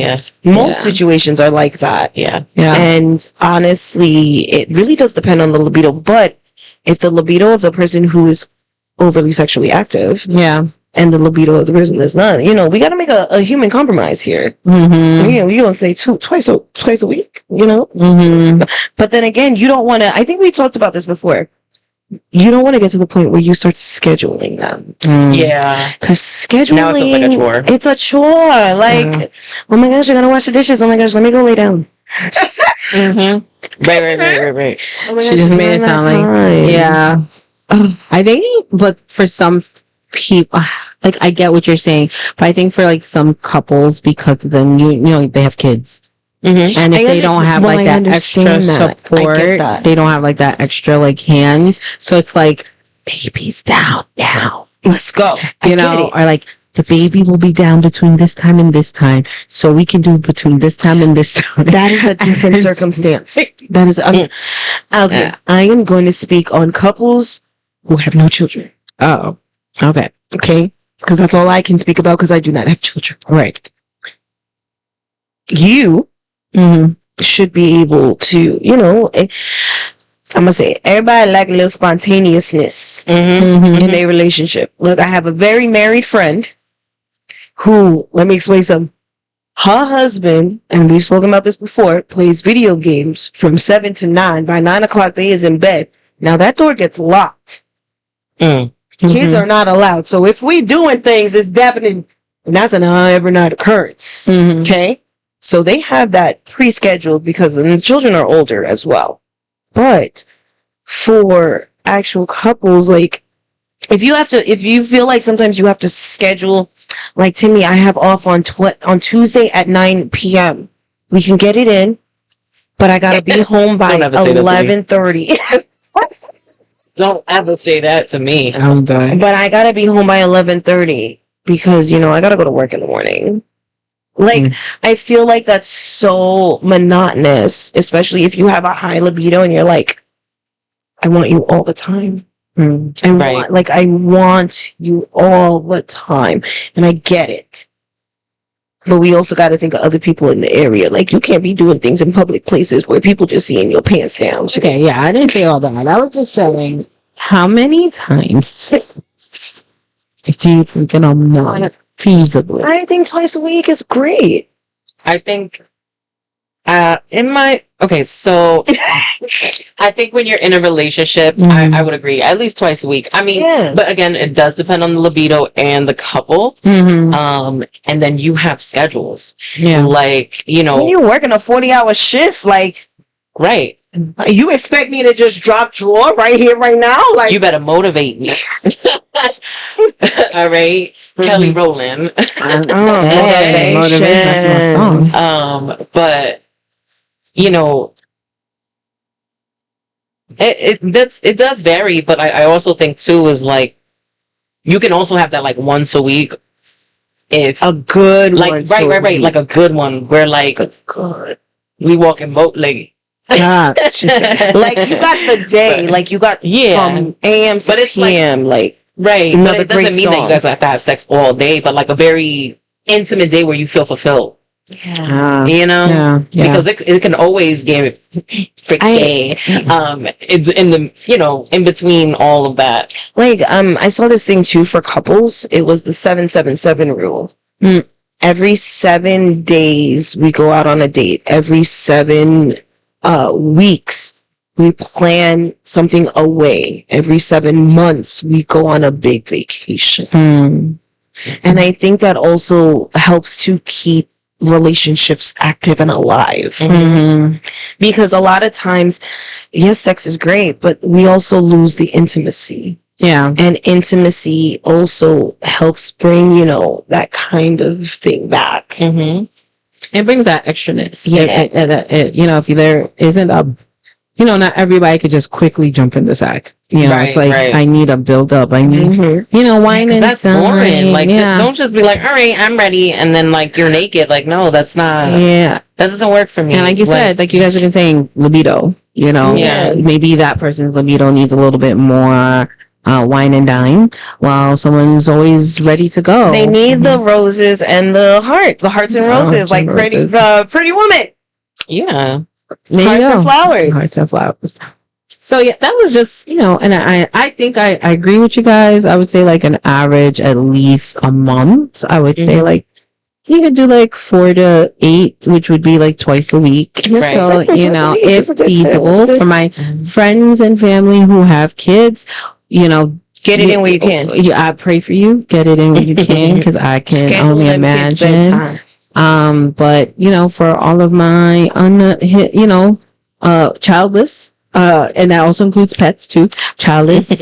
Most situations are like that. Yeah. And honestly, it really does depend on the libido. But if the libido of the person who is overly sexually active. Yeah. And the libido of the person is not. You know, we got to make a human compromise here. Mm-hmm. You know, you don't say twice a week. You know. Mm-hmm. But then again, you don't want to. I think we talked about this before. You don't want to get to the point where you start scheduling them. Yeah. Because scheduling, now it feels like a chore. It's a chore. Like, oh my gosh, I gotta wash the dishes. Oh my gosh, let me go lay down. Mm-hmm. Right. Oh my She gosh, just it's made it not sound that like, time. yeah. I think, but for some people, like, I get what you're saying, but I think for like some couples, because then you know they have kids. Mm-hmm. And if they don't have like that extra support, they don't have like that extra like hands. So it's like, baby's down now. Let's go. You know, or like the baby will be down between this time and this time. So we can do between this time and this time. That is a different circumstance. That is, okay. Yeah. I am going to speak on couples who have no children. Oh, okay. Okay. Because that's all I can speak about because I do not have children. Right. You should be able to, you know, I'm going to say, everybody like a little spontaneousness in their relationship. Look, I have a very married friend who, let me explain something. Her husband, and we've spoken about this before, plays video games from 7 to 9. By 9 o'clock, they is in bed. Now, that door gets locked. Kids are not allowed. So if we doing things, it's definitely, and that's an every night occurrence. Okay? So they have that pre-scheduled because the children are older as well. But for actual couples, like, if you feel like sometimes you have to schedule, like Timmy, I have off on Tuesday at 9 p.m. We can get it in, but I gotta be home by 11:30. Don't ever say that to me. I'm done. But I gotta be home by 11:30 because, you know, I gotta go to work in the morning. Like, I feel like that's so monotonous, especially if you have a high libido and you're like, I want you all the time. I want you all the time. And I get it. But we also got to think of other people in the area. Like, you can't be doing things in public places where people just seeing your pants down. Okay, yeah, I didn't say all that. I was just saying, how many times do you think in a month feasibly? I think twice a week is great. I think so I think when you're in a relationship, I would agree, at least twice a week. I mean, but again, it does depend on the libido and the couple. And then you have schedules. Yeah. Like, you know, when you're working a 40-hour shift, like, right. You expect me to just drop drawer right here, right now? Like, you better motivate me. All right. Kelly Rowland. Motivation. That's my song. But you know, it does vary, but I also think too is like you can also have that like once a week, if a good like right, like a good one where like we walk in boat like. Like you got the day, like you got from AM to PM, like right. But it doesn't mean that you guys have to have sex all day, but like a very intimate day where you feel fulfilled. Yeah, you know, because it can always get freaky. It's in the, you know, in between all of that. Like, I saw this thing too for couples. It was the 777 rule. Every 7 days we go out on a date. Every 7 weeks we plan something away. Every 7 months we go on a big vacation. And I think that also helps to keep relationships active and alive. Because a lot of times, yes, sex is great, but we also lose the intimacy. Yeah. And intimacy also helps bring, you know, that kind of thing back. It brings that extraness. Yeah. You know, if there isn't a, you know, not everybody could just quickly jump in the sack. You know, it's like, I need a build up. I need, you know, wine and that's boring. Like, don't just be like, all right, I'm ready. And then like, you're naked. Like, no, that's not, that doesn't work for me. And like you said, like you guys have been saying, libido, you know, maybe that person's libido needs a little bit more wine and dine, while someone's always ready to go. They need the roses and the hearts and roses, like Pretty Woman. Yeah. Hearts and flowers. Hearts and flowers. So yeah, that was just, and I think I agree with you guys. I would say like an average at least a month. I would say like you could do like 4 to 8, which would be like twice a week. Right. So, if feasible for my friends and family who have kids, get it in where you can. I pray for you. Get it in where you can, because I can only imagine. But for all of my childless, and that also includes pets too, childless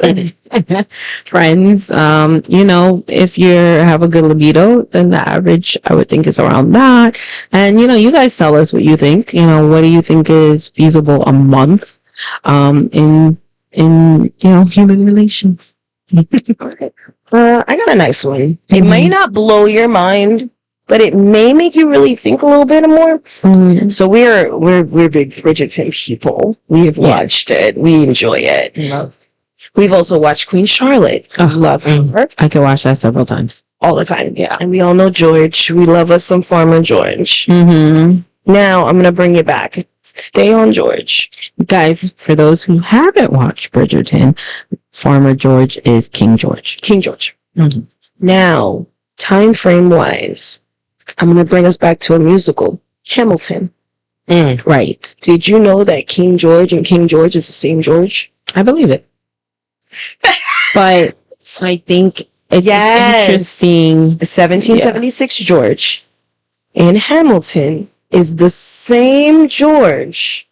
friends, if you have a good libido, then the average I would think is around that. And you guys tell us what you think. What do you think is feasible a month in human relations? I got a nice one. It might not blow your mind, but it may make you really think a little bit more. So we're big Bridgerton people. We have watched it. We enjoy it. We've also watched Queen Charlotte. Love her. I could watch that several times. All the time. Yeah. And we all know George. We love us some Farmer George. Now I'm going to bring it back. Stay on George. Guys, for those who haven't watched Bridgerton, Farmer George is King George. King George. Now, time frame wise, I'm going to bring us back to a musical, Hamilton. Right. Did you know that King George and King George is the same George? I believe it. But I think it's interesting. 1776 George in Hamilton is the same George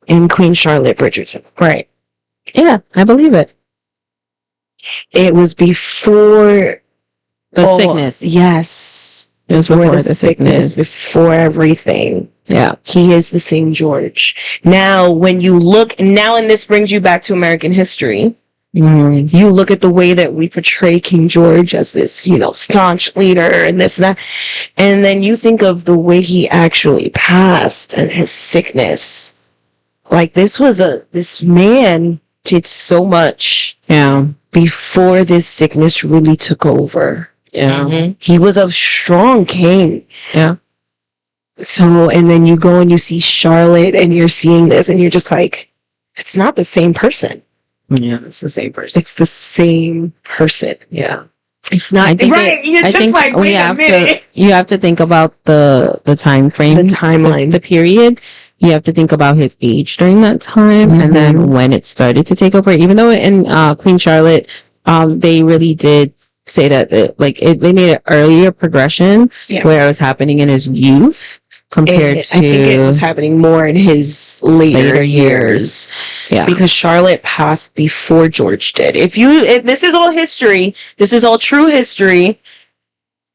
in Queen Charlotte Bridgerton. Right. Yeah, I believe it. It was before the sickness. Yes. It was before the sickness. Before everything. Yeah. He is the same George. Now, when you look, and this brings you back to American history. You look at the way that we portray King George as this, staunch leader and this and that. And then you think of the way he actually passed and his sickness. Like this man did so much. Yeah. Before this sickness really took over. Yeah. He was a strong king. Yeah. So, and then you go and you see Charlotte and you're seeing this and you're just like, it's not the same person. Yeah, it's the same person. It's the same person. Yeah. It's not right. You have to think about the time frame, the timeline, the period. You have to think about his age during that time, and then when it started to take over. Even though in Queen Charlotte, they really did say that they made an earlier progression where it was happening in his youth compared to. I think it was happening more in his later years. Yeah, because Charlotte passed before George did. If this is all history, this is all true history,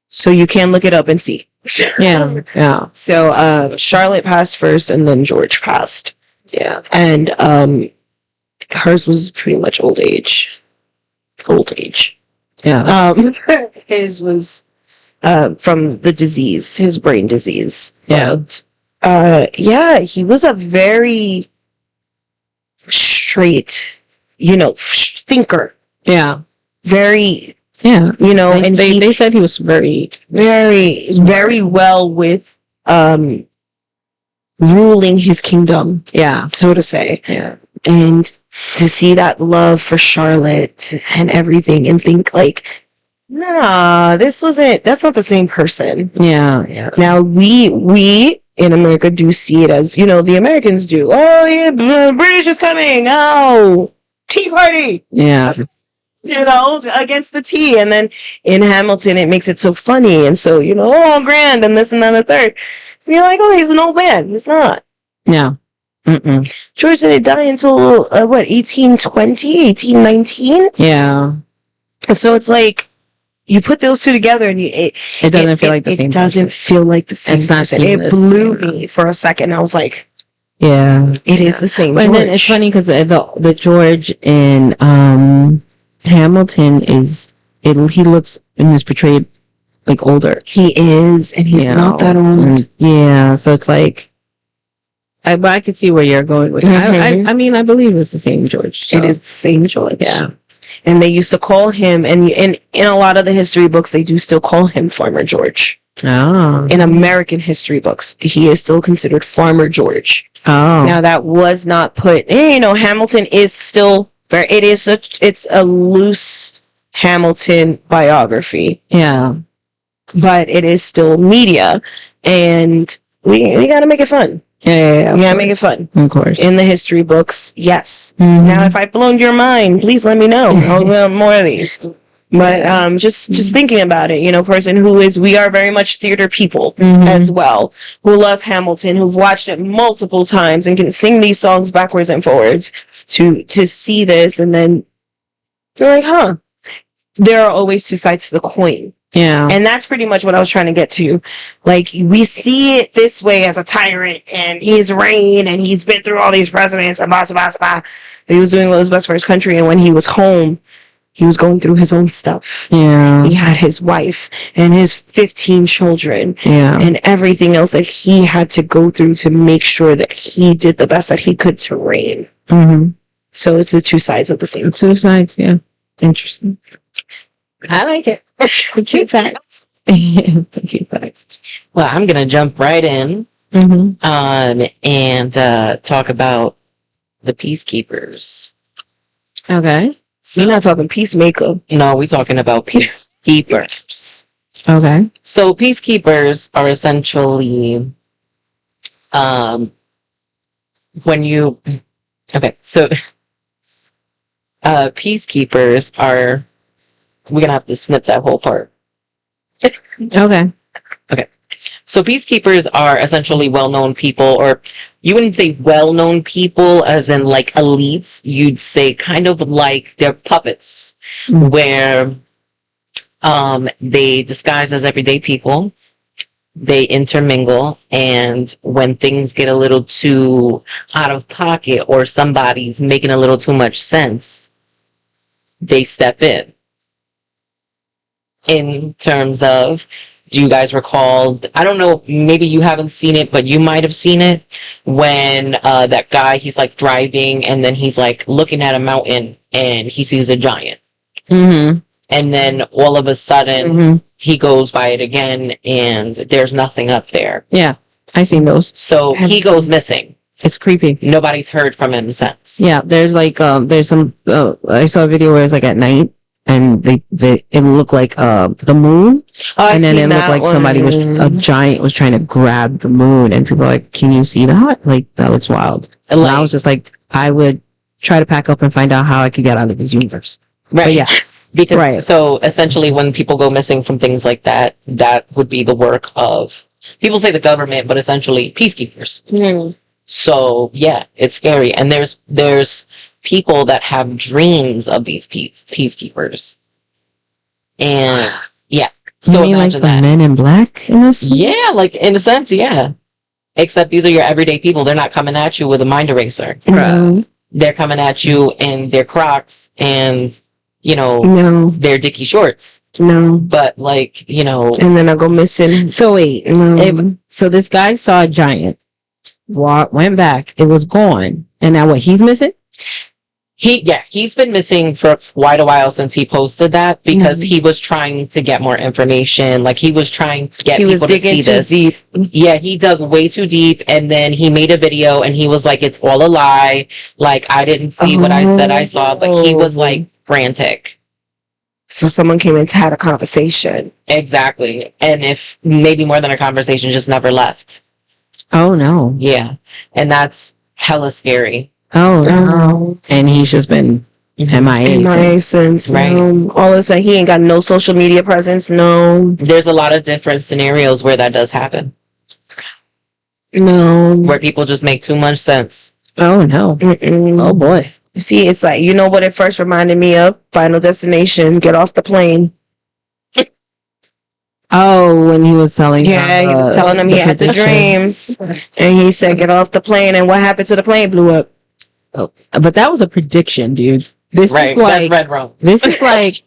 so you can look it up and see. Yeah. So Charlotte passed first, and then George passed. Yeah, and hers was pretty much old age. Yeah. His was from the disease, his brain disease. Yeah. He was a very straight, thinker. Yeah. Very. Yeah. And they said he was very, very, very well with ruling his kingdom. Yeah. So to say. Yeah. And to see that love for Charlotte and everything and think like, nah, that's not the same person. Yeah. Now we in America do see it as, the Americans do. Oh yeah, British is coming. Oh, tea party. Yeah. Against the tea. And then in Hamilton, it makes it so funny. And so, oh, grand and this and that and the third. And you're like, oh, he's an old man. He's not. Yeah. George didn't die until 1820, 1819? Yeah. So it's like you put those two together and it doesn't feel like the same person. It doesn't feel like the same person. It blew me for a second. I was like, yeah, it is the same George. And then it's funny because the George in Hamilton he looks and is portrayed like older. He is, and he's not that old. Yeah, so it's like I could see where you're going with it. I mean, I believe it's the same George. So. It is the same George. Yeah. And they used to call him, and in a lot of the history books, they do still call him Farmer George. In American history books, he is still considered Farmer George. Now that was not put. Hamilton is still very. It's a loose Hamilton biography. Yeah, but it is still media, and we gotta make it fun. Yeah, we gotta make it fun. Of course. In the history books, yes. Now, if I've blown your mind, please let me know. I'll do more of these. But just thinking about it, person we are very much theater people as well, who love Hamilton, who've watched it multiple times and can sing these songs backwards and forwards to see this, and then they're like, there are always two sides to the coin. Yeah. And that's pretty much what I was trying to get to. Like, we see it this way as a tyrant, and his reign, and he's been through all these presidents, and blah, blah, blah. He was doing what was best for his country, and when he was home, he was going through his own stuff. Yeah. He had his wife and his 15 children. Yeah. And everything else that he had to go through to make sure that he did the best that he could to reign. So it's the two sides of the same. Two sides, yeah. Interesting. I like it. Cute facts. Cute facts. Well, I'm gonna jump right in and talk about the peacekeepers. Okay. So, we're not talking peacemaker. No, we're talking about peacekeepers. Okay. So peacekeepers are essentially peacekeepers are, we're gonna have to snip that whole part. Okay. So peacekeepers are essentially well-known people, or you wouldn't say well-known people as in like elites. You'd say kind of like they're puppets, where they disguise as everyday people. They intermingle, and when things get a little too out of pocket or somebody's making a little too much sense, they step in. In terms of, do you guys recall, I don't know, maybe you haven't seen it, but you might have seen it, when that guy, he's like driving, and then he's like looking at a mountain, and he sees a giant. And then all of a sudden, he goes by it again, and there's nothing up there. Yeah, I seen those. So he goes missing. It's creepy. Nobody's heard from him since. Yeah, there's like, there's some, I saw a video where it's like at night, and it looked like the moon, and then it looked like somebody a giant was trying to grab the moon, and people are like, can you see that? Like, that looks wild. And I was just like, I would try to pack up and find out how I could get out of this universe. Right. But yes. Because so essentially when people go missing from things like that, that would be the work of, people say the government, but essentially peacekeepers. So yeah, it's scary. And there's people that have dreams of these peacekeepers. And yeah. So you mean like the Men in Black in this? Yeah, like in a sense, yeah. Except these are your everyday people. They're not coming at you with a mind eraser. They're coming at you in their Crocs and, their Dickie shorts. But like, And then I go missing. So wait. So this guy saw a giant, went back, it was gone. And now what, he's missing? He's been missing for quite a while since he posted that, because he was trying to get more information. Like, he was trying to get people to see this. Deep. Yeah, he dug way too deep, and then he made a video and he was like, it's all a lie. Like, I didn't see what I said I saw, but he was like frantic. So someone came in to have a conversation. Exactly. And if maybe more than a conversation, just never left. Oh no. Yeah. And that's hella scary. Oh no. And he's just been MIA since. Right. All of a sudden, he ain't got no social media presence. No. There's a lot of different scenarios where that does happen. No. Where people just make too much sense. Oh no. Oh boy. See, it's like, you know what it first reminded me of? Final Destination, Get Off the Plane. Oh, when he was telling he was telling him he had the dream. And he said, get off the plane. And what happened to the plane? Blew up. Oh, but that was a prediction, dude. This is like, that's red rum. This is like,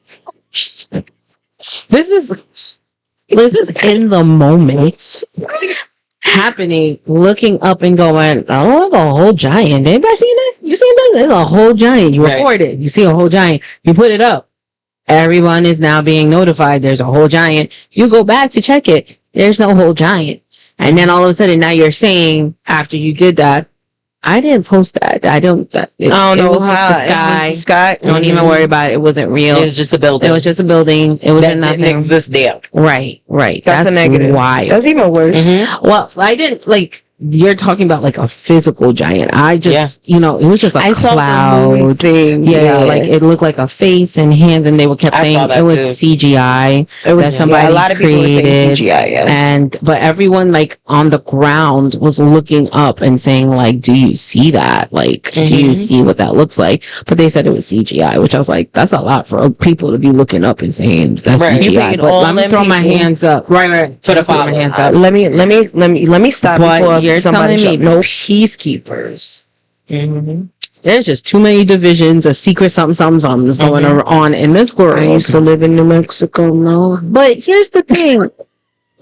this is in the moment happening, looking up and going, oh, a whole giant. Anybody seen that? You seen that? There's a whole giant. You record it. You see a whole giant. You put it up. Everyone is now being notified there's a whole giant. You go back to check it. there's no whole giant. And then all of a sudden now you're saying after you did that, I didn't post that. I don't know. It was just the sky. Don't even worry about it. It wasn't real. It was just a building. It was just a building. It wasn't nothing. Didn't exist there. Right. That's a negative. Why? That's even worse. Mm-hmm. Well, I didn't you're talking about like a physical giant. I just, it was just a cloud. Saw the movie thing. Yeah, like it looked like a face and hands, and they kept saying it was CGI. It was somebody. A lot of people were saying CGI. Yeah. But everyone like on the ground was looking up and saying like, "Do you see that? Like, do you see what that looks like?" But they said it was CGI, which I was like, "That's a lot for people to be looking up and saying that's CGI." But let me throw my hands up. Right. For the follow. Hands up. Let me stop before you're telling me peacekeepers. There's just too many divisions, a secret something is going on in this world. I used to live in New Mexico, no. But here's the thing: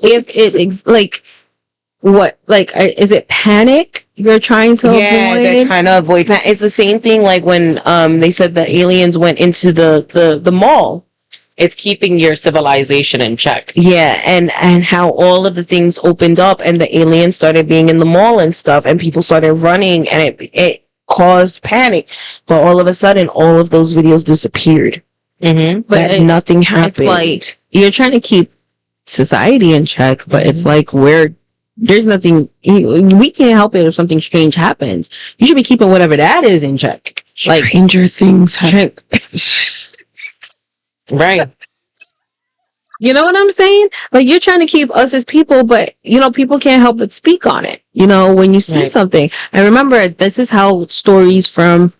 if it's is it panic you're trying to avoid? Yeah, they're trying to avoid panic. It's the same thing like when they said the aliens went into the mall. It's keeping your civilization in check. Yeah, and how all of the things opened up and the aliens started being in the mall and stuff, and people started running, and it caused panic. But all of a sudden, all of those videos disappeared. But nothing happened. It's like you're trying to keep society in check, but it's like there's nothing. We can't help it if something strange happens. You should be keeping whatever that is in check. Like stranger things happen. Right. You know what I'm saying? Like you're trying to keep us as people, but people can't help but speak on it. When you see something. And remember, this is how stories from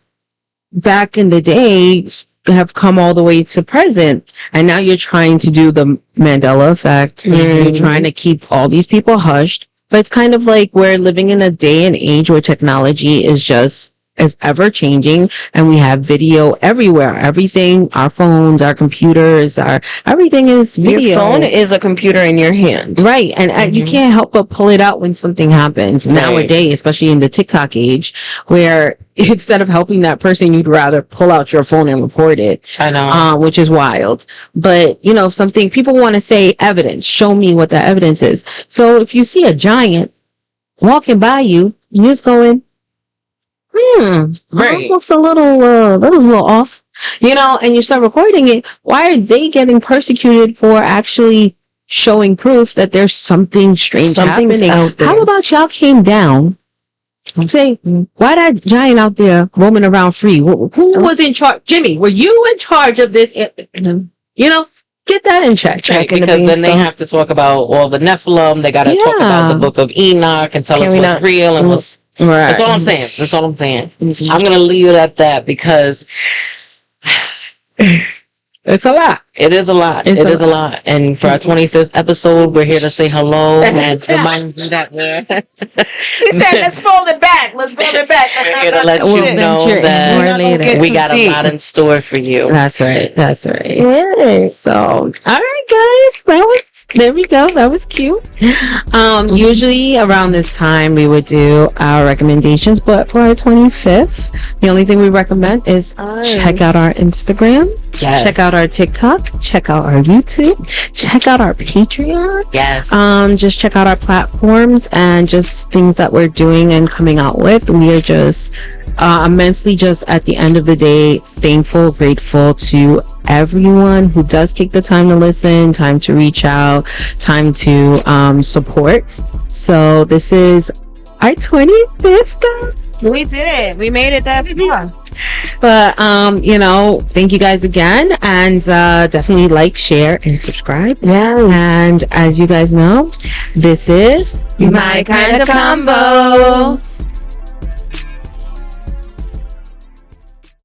back in the day have come all the way to present. And now you're trying to do the Mandela effect. You're trying to keep all these people hushed. But it's kind of like we're living in a day and age where technology is ever changing, and we have video everywhere. Everything, our phones, our computers, everything is video. Your phone is a computer in your hand, right? And you can't help but pull it out when something happens nowadays, especially in the TikTok age, where instead of helping that person, you'd rather pull out your phone and report it. I know, which is wild. But if something people want to say evidence, show me what that evidence is. So if you see a giant walking by you, you're just going, right. Looks a little off, and you start recording it. Why are they getting persecuted for actually showing proof that there's something strange happening out there? How about y'all came down and say, why that giant out there roaming around free? Who was in charge? Jimmy, were you in charge of this? Get that in check. Right, because then they have to talk about all the Nephilim. They got to talk about the book of Enoch and tell us what's real and what's... Right. That's all I'm saying. I'm going to leave it at that because it's a lot. It is a lot. It is a lot. And for our 25th episode, we're here to say hello and remind you that she said, let's fold it back. We're here to let you know that we got a lot in store for you. That's right. Yeah. So, all right, guys. There we go. That was cute. Usually around this time we would do our recommendations, but for our 25th, the only thing we recommend is check out our Instagram, check out our TikTok, check out our YouTube, check out our Patreon. Yes. Just check out our platforms and just things that we're doing and coming out with. We are just immensely just at the end of the day thankful, grateful to everyone who does take the time to listen, time to reach out, time to support. So this is our 25th, guys. We did it. We made it that far. But thank you guys again, and definitely like, share, and subscribe. Yes. And as you guys know, this is My Kind of Combo.